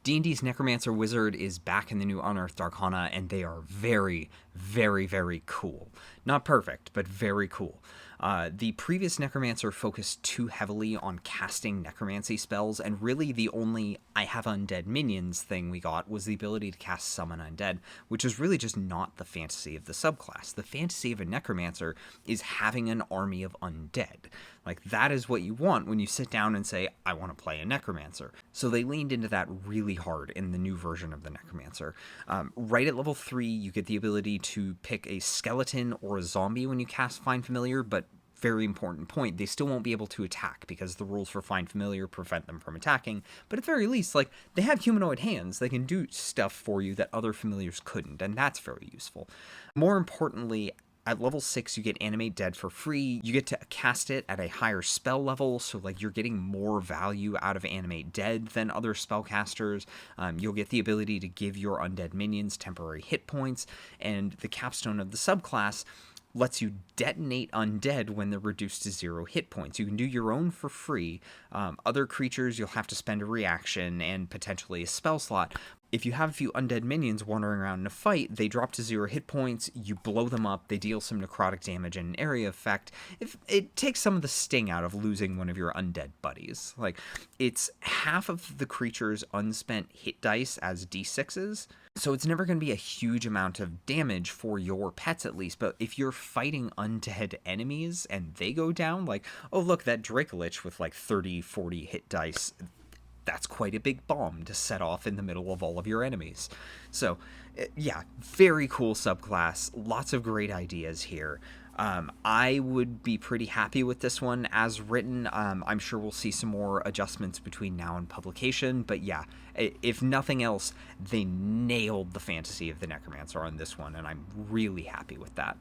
D&D's Necromancer Wizard is back in the new Unearthed Arcana, and they are very, very, very cool. Not perfect, but very cool. The previous Necromancer focused too heavily on casting necromancy spells, and really the only I have undead minions thing we got was the ability to cast summon undead, which is really just not the fantasy of the subclass. The fantasy of a necromancer is having an army of undead. Like, that is what you want when you sit down and say, I want to play a necromancer. So they leaned into that really hard in the new version of the necromancer. Right at level 3, you get the ability to pick a skeleton or a zombie when you cast Find Familiar, but very important point, they still won't be able to attack because the rules for Find Familiar prevent them from attacking. But at the very least, like, they have humanoid hands. They can do stuff for you that other familiars couldn't, and that's very useful. More importantly, at level 6, you get Animate Dead for free. You get to cast it at a higher spell level, so like you're getting more value out of Animate Dead than other spellcasters. You'll get the ability to give your undead minions temporary hit points, and the capstone of the subclass lets you detonate undead when they're reduced to 0 hit points. You can do your own for free. Other creatures, you'll have to spend a reaction and potentially a spell slot. If you have a few undead minions wandering around in a fight, they drop to 0 hit points, you blow them up, they deal some necrotic damage and an area effect. It takes some of the sting out of losing one of your undead buddies. Like, it's half of the creature's unspent hit dice as d6s, so it's never going to be a huge amount of damage for your pets at least, but if you're fighting undead enemies and they go down, like, oh look, that Dracolich with like 30, 40 hit dice, that's quite a big bomb to set off in the middle of all of your enemies. So, yeah, very cool subclass. Lots of great ideas here. I would be pretty happy with this one as written. I'm sure we'll see some more adjustments between now and publication, but yeah, if nothing else, they nailed the fantasy of the Necromancer on this one, and I'm really happy with that.